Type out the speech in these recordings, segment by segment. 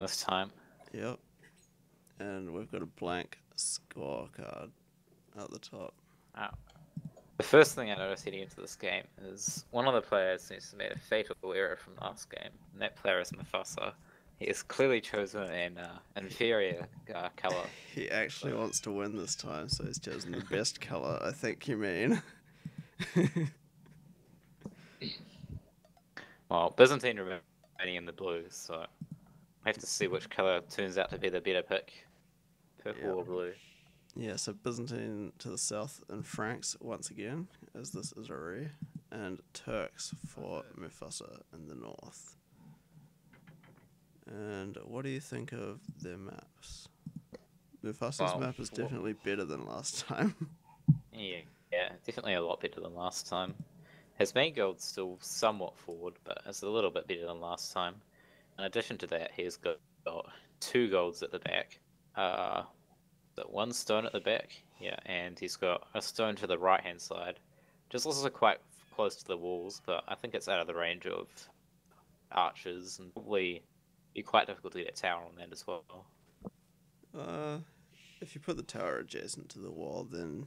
this time. Yep. And we've got a blank scorecard at the top. Oh. The first thing I noticed heading into this game is one of the players seems to have made a fatal error from last game, and that player is Mufasa. He has clearly chosen an inferior colour. He actually wants to win this time, so he's chosen the best colour, I think you mean. Well, Byzantine remaining in the blues, so I have to see which colour turns out to be the better pick, purple or blue. Yeah, so Byzantine to the south and Franks once again, as this is Uri, and Turks for Mufasa in the north. And what do you think of their maps? Mufasa's map is definitely better than last time. Yeah, definitely a lot better than last time. His main gold's still somewhat forward, but it's a little bit better than last time. In addition to that, he's got 2 golds at the back. One stone at the back, yeah, and he's got a stone to the right-hand side. Just also quite close to the walls, but I think it's out of the range of archers, and probably be quite difficult to get a tower on that as well. If you put the tower adjacent to the wall, then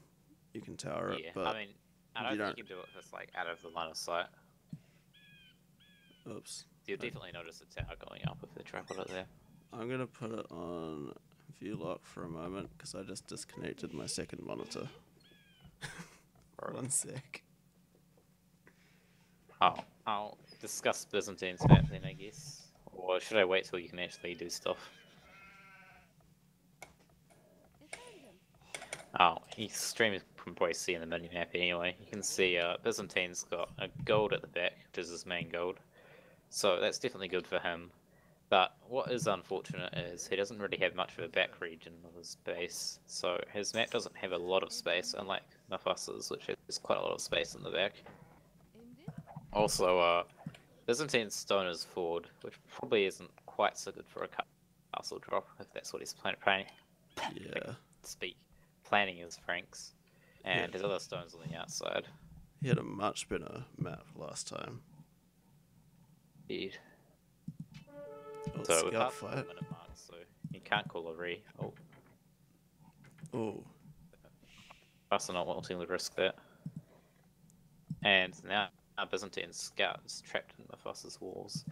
you can tower it, but I mean, I don't think you can do it if it's like out of the line of sight. Oops. You'll definitely notice the tower going up if they try to put it there. I'm going to put it on view lock for a moment because I just disconnected my second monitor. One sec. I'll discuss Byzantine's map then, I guess. Or should I wait till you can actually do stuff? You stream can probably see in the mini map anyway. You can see Byzantine's got a gold at the back, which is his main gold. So that's definitely good for him. But what is unfortunate is he doesn't really have much of a back region of his base. So his map doesn't have a lot of space, unlike Mufasa's, which has quite a lot of space in the back. Also, Byzantine's stone is forward, which probably isn't quite so good for a castle drop, if that's what he's planning. Yeah. Planning his Franks. And his other stones on the outside. He had a much better map last time. Indeed. Oh, so we're past the minute mark, so you can't call a re. Oh. Us not wanting to risk that. And now Byzantine scout is trapped in Mufasa's walls,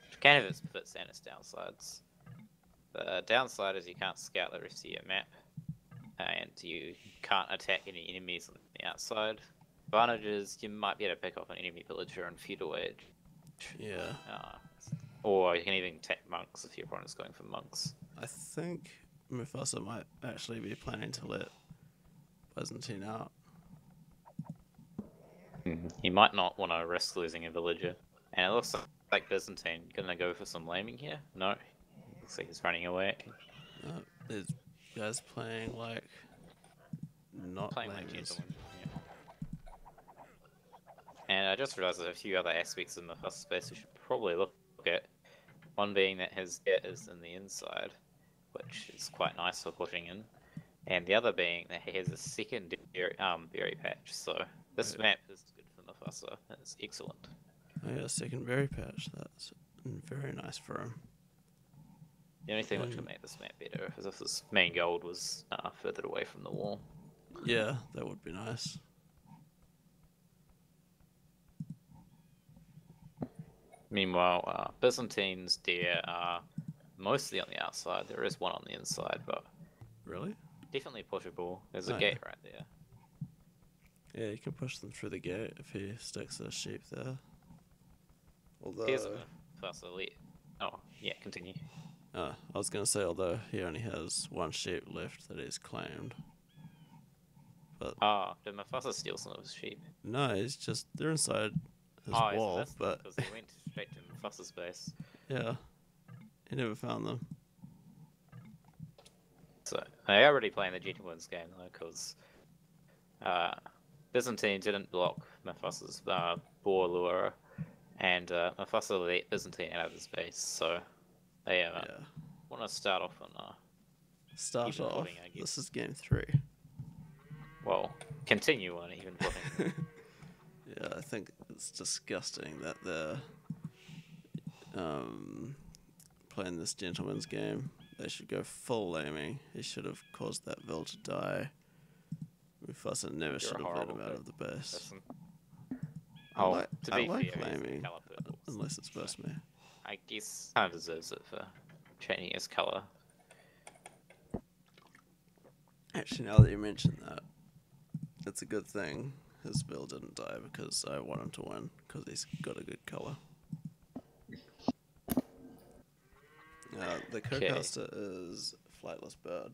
which can have its fits and its downsides. The downside is you can't scout the rest of your map, and you can't attack any enemies on the outside. Advantage is you might be able to pick off an enemy villager and feudal edge. Yeah. Or you can even attack monks if your opponent's going for monks. I think Mufasa might actually be planning to let Byzantine out. He might not want to risk losing a villager. And it looks like Byzantine gonna go for some laming here. No, looks like he's running away. There's guys playing like not playing like gentlemen. Yeah. And I just realised there's a few other aspects of Mufasa's space we should probably look at. One being that his get is in the inside, which is quite nice for pushing in. And the other being that he has a second berry patch, so this map is good for Mufasa. It's excellent. Oh yeah, second berry patch. That's very nice for him. The only thing which would make this map better is if his main gold was further away from the wall. Yeah, that would be nice. Meanwhile, Byzantine's deer are mostly on the outside. There is one on the inside, but really, definitely pushable. There's a gate right there. Yeah, you can push them through the gate if he sticks a sheep there. Although, continue. I was going to say, although he only has one sheep left that he's claimed. But did Mufasa steal some of his sheep? No, they're inside his wall, but because he went straight to Mufasa's base. Yeah, he never found them. So they are already playing the gentleman's game though, because Byzantine didn't block Mufasa's boar lure, and Mufasa let Byzantine out of his base, so they want to start off on start off. Footing, this is game 3. Well, continue on even footing. Yeah, I think it's disgusting that they're playing this gentleman's game. They should go full laming. He should have caused that vill to die. Mufasa never should have let him out of the base. Person. I Oh, like, to I be like fair, he's laming, colour purple, unless it's so burst me. I guess kind of deserves it for changing his colour. Actually, now that you mention that, it's a good thing his bill didn't die because I want him to win because he's got a good colour. The co-caster is Flightless Bird.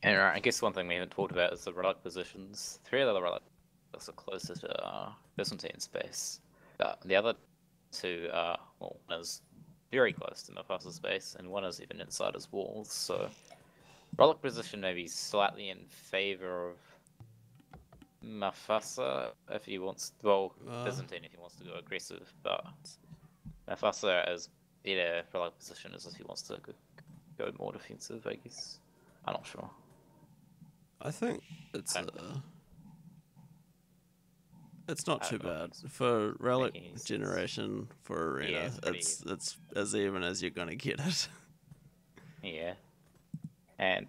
And I guess one thing we haven't talked about is the relic positions. 3 of the relics are closer to Byzantine space. The other 2 are, well, one is very close to Mufasa's space, and one is even inside his walls. So, relic position may be slightly in favor of Mufasa if he wants, well, Byzantine if he wants to go aggressive, but Mufasa is better relic position as if he wants to go more defensive, I guess. I'm not sure. I think it's not too bad for relic generation for arena. Yeah, it's as even as you're gonna get it. Yeah, and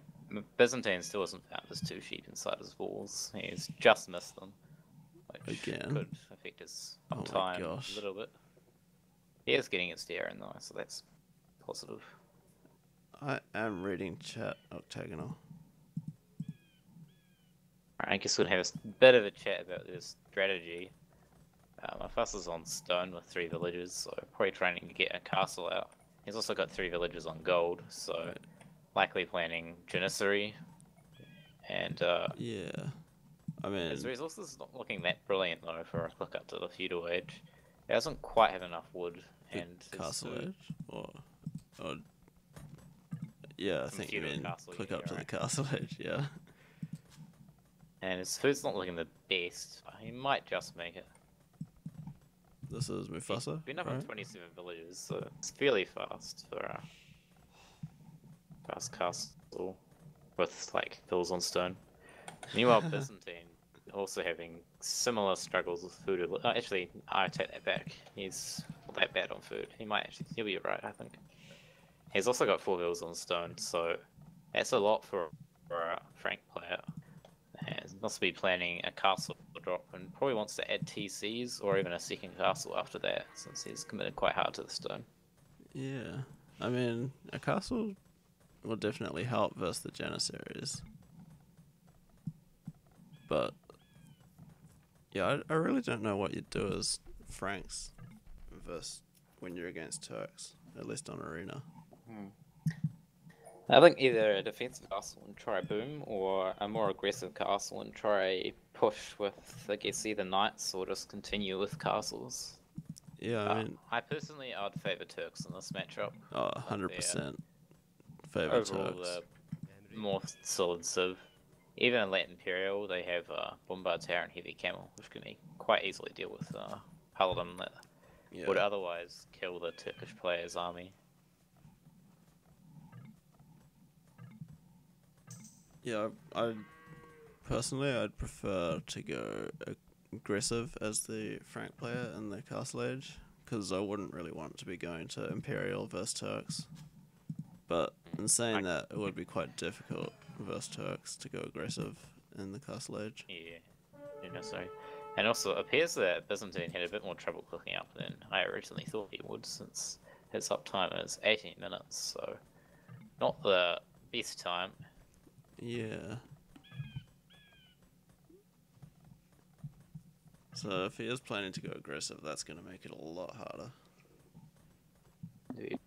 Byzantine still hasn't found his 2 sheep inside his walls. He's just missed them, which could affect his uptime a little bit. He is getting his Darren though, so that's positive. I am reading chat, Octagonal. I guess we'll have a bit of a chat about this strategy. Mufasa's on stone with 3 villages, so probably trying to get a castle out. He's also got 3 villages on gold, so likely planning Janissary. And yeah, I mean his resources not looking that brilliant though for a click up to the feudal age. He doesn't quite have enough wood and castle age, or yeah, I think you mean click up to the castle age, yeah. And his food's not looking the best. He might just make it. This is Mufasa. He's been up on 27 villages, so it's fairly fast for a fast castle with like hills on stone. Meanwhile, Byzantine also having similar struggles with food. Actually, I take that back. He's not that bad on food. He'll be right, I think. He's also got 4 hills on stone, so that's a lot for a Frank player. And must be planning a castle drop and probably wants to add TCs or even a second castle after that, since he's committed quite hard to the stone. Yeah, I mean, a castle will definitely help versus the Janissaries. But yeah, I really don't know what you'd do as Franks versus when you're against Turks, at least on arena. I think either a defensive castle and try boom, or a more aggressive castle and try push with, I guess, either knights or just continue with castles. Yeah, I mean, I personally, I'd favour Turks in this matchup. 100% favour Turks. More solid civ. Even in Late Imperial, they have Bombard Tower and Heavy Camel, which can quite easily deal with Paladin that would otherwise kill the Turkish player's army. Yeah, I'd prefer to go aggressive as the Frank player in the Castle Age, because I wouldn't really want to be going to Imperial versus Turks. But in saying that, it would be quite difficult versus Turks to go aggressive in the Castle Age. Yeah, sorry. And also, it appears that Byzantine had a bit more trouble clicking up than I originally thought he would, since his uptime is 18 minutes, so not the best time. Yeah. So if he is planning to go aggressive, that's going to make it a lot harder. Indeed.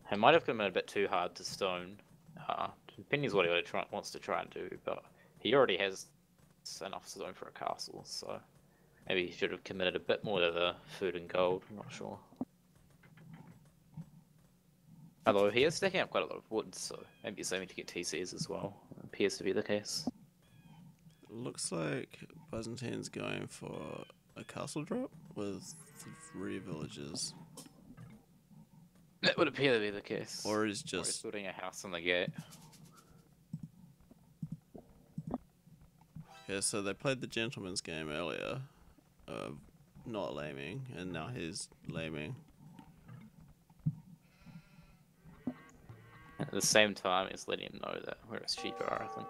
He might have come in a bit too hard to stone, depending on what he wants to try and do, but he already has enough stone for a castle, so maybe he should have committed a bit more to the food and gold, I'm not sure. Although he is stacking up quite a lot of wood, so maybe he's aiming to get TCs as well. It appears to be the case. Looks like Byzantine's going for a castle drop with 3 villages. That would appear to be the case. Or he's just building a house on the gate. Okay, Okay, so they played the gentleman's game earlier, not laming, and now he's laming. At the same time, it's letting him know that where his sheep are, I think.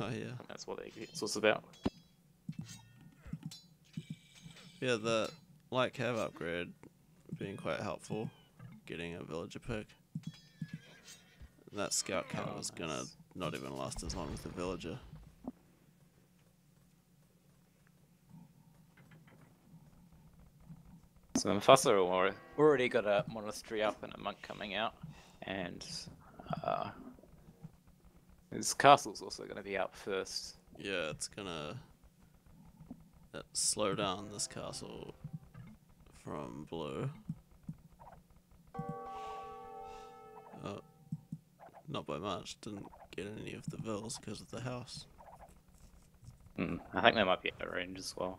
Oh yeah. And that's what it's all about. Yeah, the light cav upgrade being quite helpful, getting a villager pick. That scout cav is gonna not even last as long as the villager. So Mufasa already got a monastery up and a monk coming out, and his castle's also going to be up first. Yeah, it's gonna slow down this castle from blue. Not by much, didn't get any of the vills because of the house. I think they might be at range as well.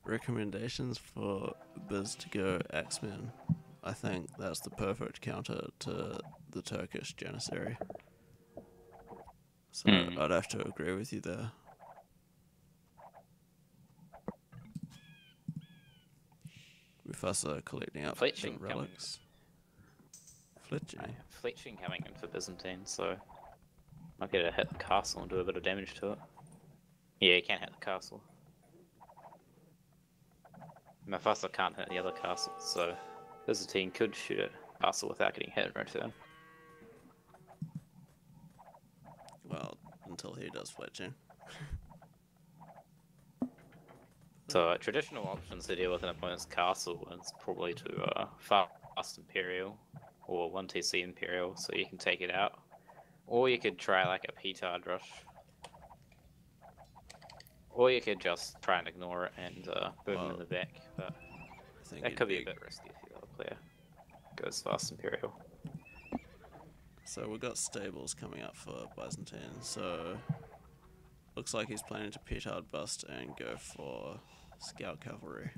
Recommendations for Biz to go X-Men. I think that's the perfect counter to the Turkish Janissary. So I'd have to agree with you there. Mufasa collecting up the relics. Fletching coming in for Byzantine, so I'll get to hit the castle and do a bit of damage to it. Yeah, you can hit the castle. Mufasa can't hit the other castle, so Byzantine could shoot at castle without getting hit in return. Well, until he does fletching. So traditional options to deal with an opponent's castle is probably to fast Imperial or 1TC Imperial, so you can take it out. Or you could try like a Petard Rush. Or you could just try and ignore it and boom him in the back, but that could be a bit risky if the other player goes fast Imperial. So we've got stables coming up for Byzantine, so looks like he's planning to Petard bust and go for Scout Cavalry.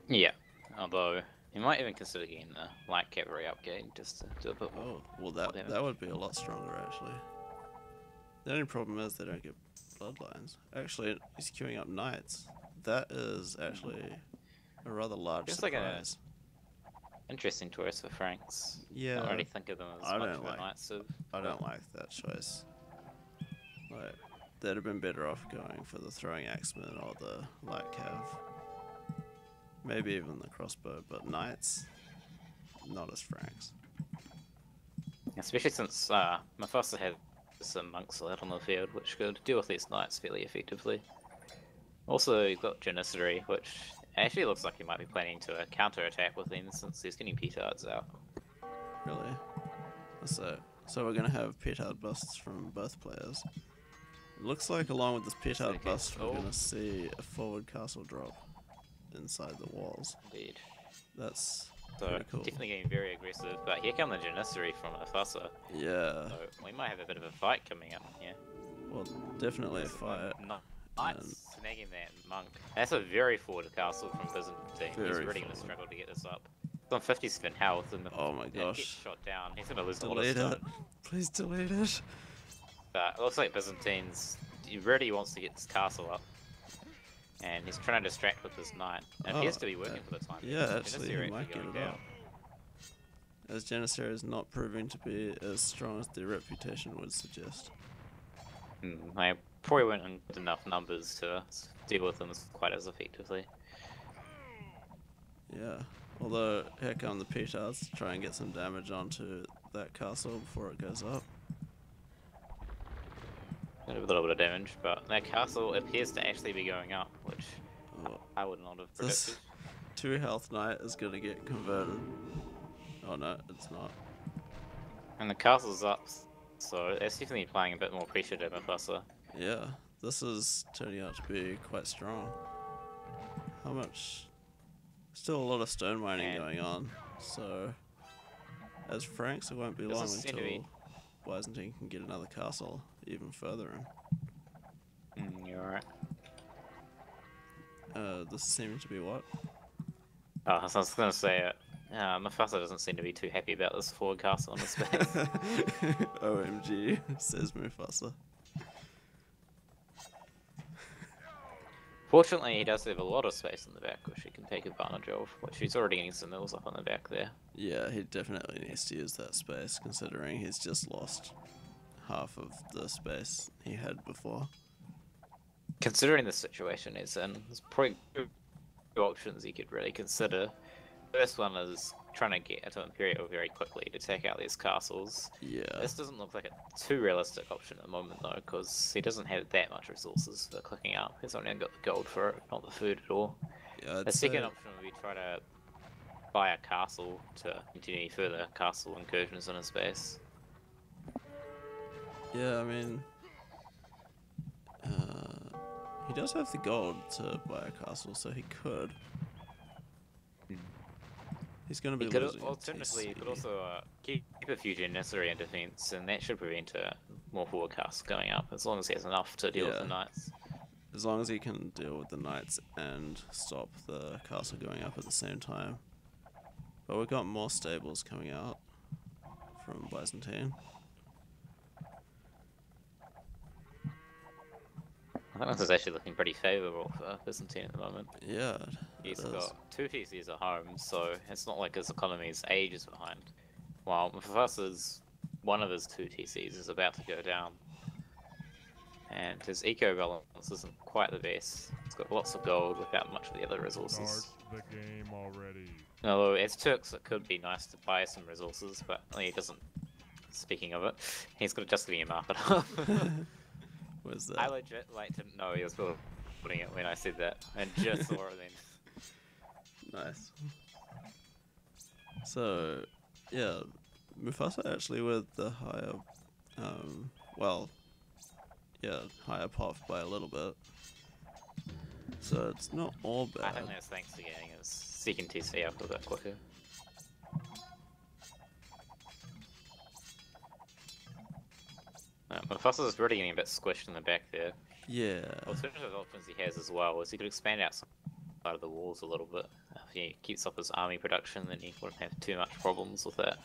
Yeah, although he might even consider getting the light cavalry upgrade just to do a bit more. Oh, well that would be a lot stronger actually. The only problem is they don't get bloodlines. Actually, he's queuing up knights. That is actually a rather large surprise. Interesting choice for Franks. Yeah. I don't really think of them as much of a knights of. I don't like that choice. Like, they'd have been better off going for the throwing axemen or the light cav. Maybe even the crossbow, but knights, not as Franks. Especially since Mufasa had some monks out on the field, which could deal with these knights fairly effectively. Also, you've got Janissary, which actually looks like he might be planning to counter-attack with them since he's getting petards out. Really? So we're going to have petard busts from both players. It looks like along with this petard bust, we're going to see a forward castle drop inside the walls. Indeed. That's so pretty cool. Definitely getting very aggressive, but here come the Janissary from Mufasa. Yeah. So we might have a bit of a fight coming up here. Well, definitely a fight. Knights snagging that monk. That's a very forward castle from Byzantine. He's really going to struggle to get this up. It's on 50% health, and oh my gosh, gets shot down. He's going to lose all his his stone. Please delete it. But it looks like he really wants to get this castle up. And he's trying to distract with his knight. It appears to be working for the time. Yeah, actually, he might get it up. As Janissary is not proving to be as strong as their reputation would suggest. They probably weren't in enough numbers to deal with them quite as effectively. Yeah, although here come the petards to try and get some damage onto that castle before it goes up. A little bit of damage, but that castle appears to actually be going up, which I would not have predicted. This 2 health knight is going to get converted. Oh no, it's not. And the castle's up, so it's definitely applying a bit more pressure to Mufasa. Yeah, this is turning out to be quite strong. How much? Still a lot of stone mining going on, so as Franks, it won't be long until Byzantine can get another castle even further in. You're right. This seems to be what? Oh, I was going to say Mufasa doesn't seem to be too happy about this forward castle on the space. OMG, says Mufasa. Fortunately, he does have a lot of space in the back, which he can take advantage of, which he's already getting some mills up on the back there. Yeah, he definitely needs to use that space, considering he's just lost half of the space he had before. Considering the situation he's in, there's probably two options he could really consider. First one is trying to get to Imperial very quickly to take out these castles. Yeah. This doesn't look like a too realistic option at the moment though, because he doesn't have that much resources for clicking up. He's only got the gold for it, not the food at all. Yeah, The second option would be try to buy a castle to continue further castle incursions in his base. Yeah, I mean, he does have the gold to buy a castle, so he could. He's going to be losing. Alternatively, he could TC. also keep a few Janissary in defense, and that should prevent more forward casts going up, as long as he has enough to deal with the knights. As long as he can deal with the knights and stop the castle going up at the same time. But we've got more stables coming out from Byzantine. I think this is actually looking pretty favourable for Byzantine at the moment. Yeah, He's got 2 TCs at home, so it's not like his economy is ages behind. While Mufasa's one of his 2 TCs is about to go down. And his eco balance isn't quite the best. He's got lots of gold without much of the other resources. Start the game already. Although as Turks it could be nice to buy some resources, but he doesn't. Speaking of it, he's got just getting a market up. Where's that? I legit didn't know he was putting it when I said that, and just saw it then. Nice. So, yeah, Mufasa actually with the higher, higher pop by a little bit. So it's not all bad. I think that's thanks to getting his second TC up a bit quicker. Mufasa's already getting a bit squished in the back there. Yeah. Alternative options he has as well is he could expand outside of the walls a little bit. If he keeps up his army production, then he wouldn't have too much problems with that.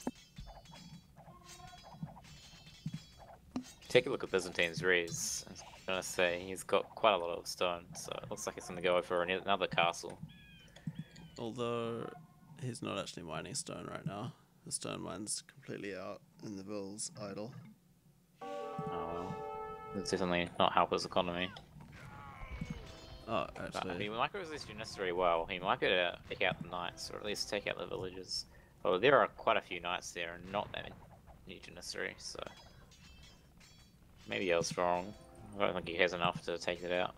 Take a look at Byzantine's res. I was gonna say he's got quite a lot of stone, so it looks like he's gonna go for another castle. Although he's not actually mining stone right now. The stone mine's completely out and the bill's idle. Oh well. It's definitely not help his economy. Oh, But actually. he micros this Janissary well. He might be able to take out the knights, or at least take out the villages. Well, there are quite a few knights there, and not that many Janissary, so maybe I was wrong. I don't think he has enough to take it out.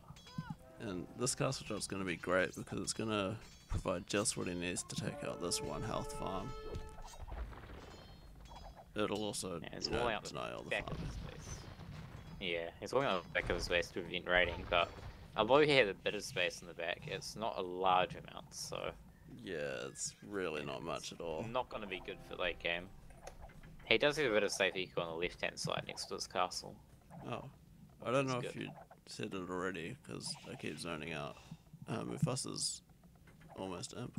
And this castle job's going to be great because it's going to provide just what he needs to take out this 1 health farm. It'll also Yeah, it's you know, walling out the deny all the back of farming. his base. Yeah, he's walling out the back of his base to prevent raiding, but although he has a bit of space in the back, it's not a large amount, so Yeah, it's really not much at all. not going to be good for late game. He does have a bit of safe eco on the left-hand side next to his castle. Oh, I don't know That's if you said it already because I keep zoning out. Mufasa's almost imp.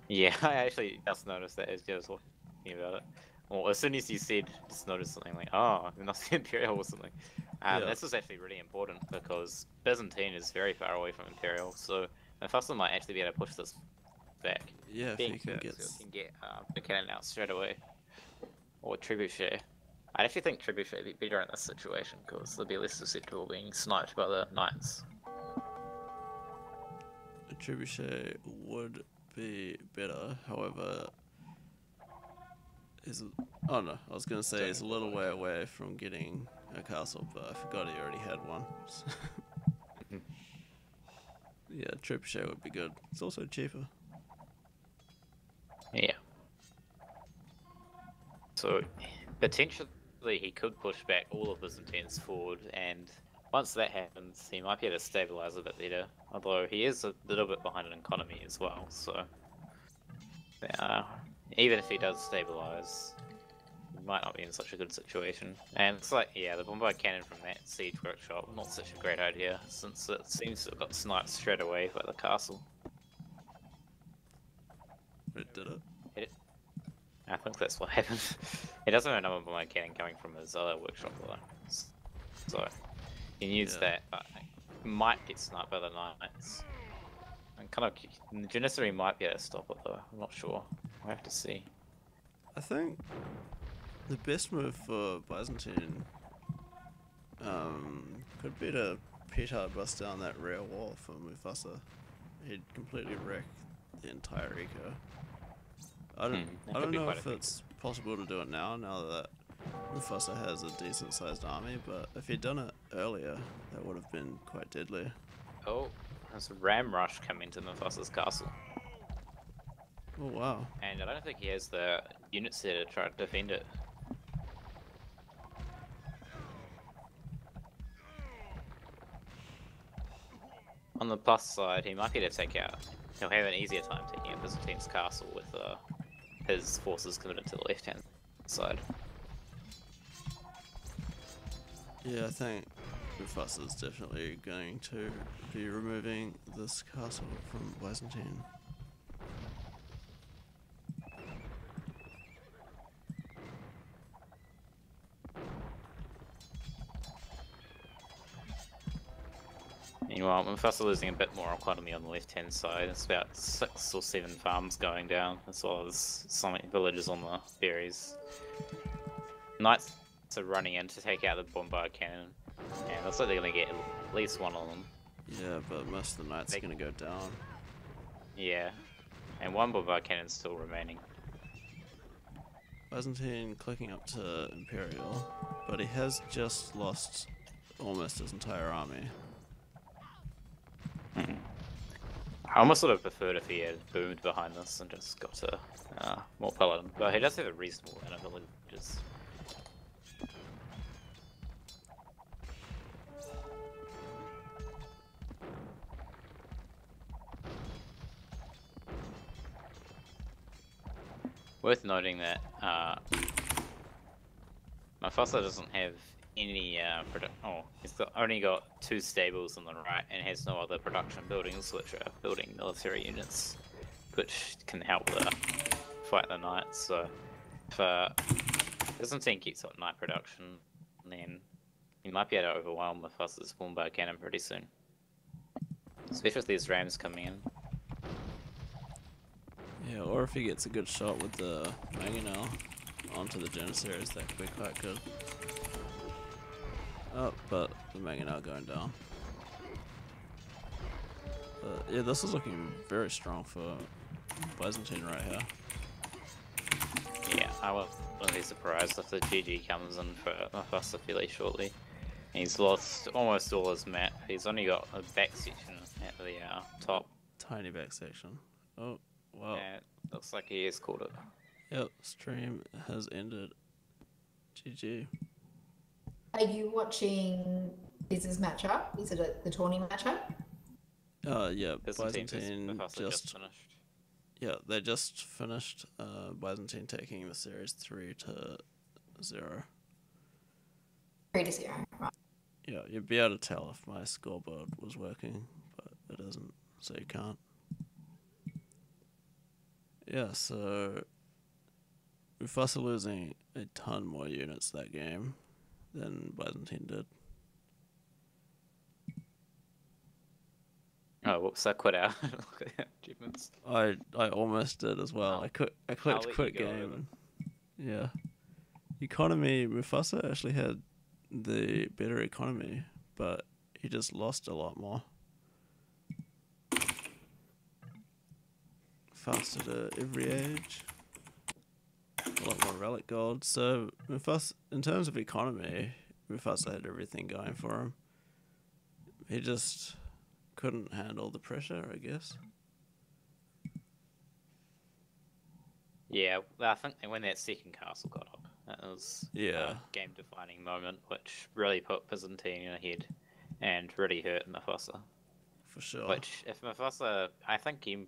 Yeah, I actually just noticed that as I was talking about it. Well, as soon as you said, just noticed something like, oh, it must be Imperial or something. Yeah. This is actually really important because Byzantine is very far away from Imperial, so Mufasa might actually be able to push this back. Yeah, if Being you can Turks, get. so he can get the cannon out straight away. Or Trebuchet. I actually think Trebuchet would be better in this situation because they'll be less susceptible being sniped by the knights. A trebuchet would be better, however. Oh no, I was gonna say he's a little way away from getting a castle, but I forgot he already had one. Yeah, trebuchet would be good. It's also cheaper. Yeah. So, potentially he could push back all of Byzantine's forward, and once that happens, he might be able to stabilize a bit better. Although he is a little bit behind in economy as well, so even if he does stabilize, he might not be in such a good situation. And it's like, yeah, the bombard cannon from that siege workshop, not such a great idea, since it seems to have got sniped straight away by the castle. It did it. I think that's what happened. He doesn't have another bomber cannon coming from his other workshop though. So he can use that, but he might get sniped by the knights. And kind of, the Janissary might be able to stop it though. I'm not sure. I have to see. I think the best move for Byzantine could be to petard bust down that rear wall for Mufasa. He'd completely wreck the entire eco. I don't know if it's possible to do it now that Mufasa has a decent sized army, but if he'd done it earlier, that would have been quite deadly. Oh, there's a ram rush coming to Mufasa's castle. Oh wow. And I don't think he has the units there to try to defend it. On the plus side, he might be able to take out. He'll have an easier time taking out Byzantine's castle with his forces committed to the left-hand side. Yeah, I think Mufasa's definitely going to be removing this castle from Byzantine. Meanwhile, Mufasa losing a bit more economy on the left-hand side. It's about 6 or 7 farms going down, as well as some villages on the berries. Knights are running in to take out the bombard cannon, and looks like they're going to get at least one of them. Yeah, but most of the knights are going to go down. Yeah, and one bombard cannon still remaining. Byzantine clicking up to Imperial, but he has just lost almost his entire army. I almost would have preferred if he had boomed behind this and just got to more paladin, but he does have a reasonable amount of villages. Worth noting that Mufasa doesn't have any he's only got 2 stables on the right and has no other production buildings which are building military units which can help fight the knights. So if Byzantine keeps up knight production, then he might be able to overwhelm Mufasa's bombard cannon pretty soon, especially with these rams coming in. Yeah, or if he gets a good shot with the Mangonel onto the Janissaries, that could be quite good. Oh, but the Mangonel going down. But yeah, this is looking very strong for Byzantine right here. Yeah, I wouldn't be surprised if the GG comes in for Mufasa fairly shortly. He's lost almost all his map. He's only got a back section at the top. Tiny back section. Oh, wow. And looks like he has caught it. Yep, stream has ended. GG. Are you watching Biz's matchup? Is it the tourney matchup? Yeah, Byzantine Byzantine just finished. Yeah, they just finished. Byzantine taking the series 3-0. 3-0, right. Yeah, you'd be able to tell if my scoreboard was working, but it isn't, so you can't. Yeah, so Mufasa losing a ton more units that game than Byzantine did. Oh, whoops! I quit out. Look at the achievements. I almost did as well. Oh. I clicked quit game. Yeah, economy. Mufasa actually had the better economy, but he just lost a lot more. Faster to every age. A lot more relic gold. So Mufasa, in terms of economy, Mufasa had everything going for him. He just couldn't handle the pressure, I guess. Yeah, well, I think when that second castle got up, that was Yeah. a game-defining moment, which really put Byzantine ahead and really hurt Mufasa. For sure. Which, if Mufasa, I think if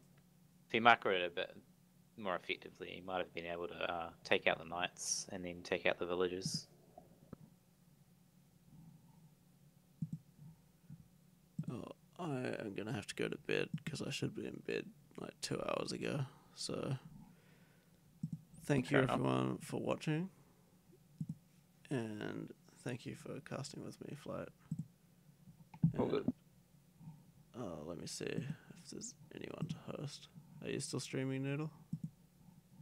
he macroed a bit more effectively, he might have been able to take out the knights and then take out the villages. Oh, I am gonna have to go to bed because I should be in bed like 2 hours ago. So thank you Fair enough. everyone for watching, and thank you for casting with me, Flight. All good. Let me see if there's anyone to host. Are you still streaming, Noodle?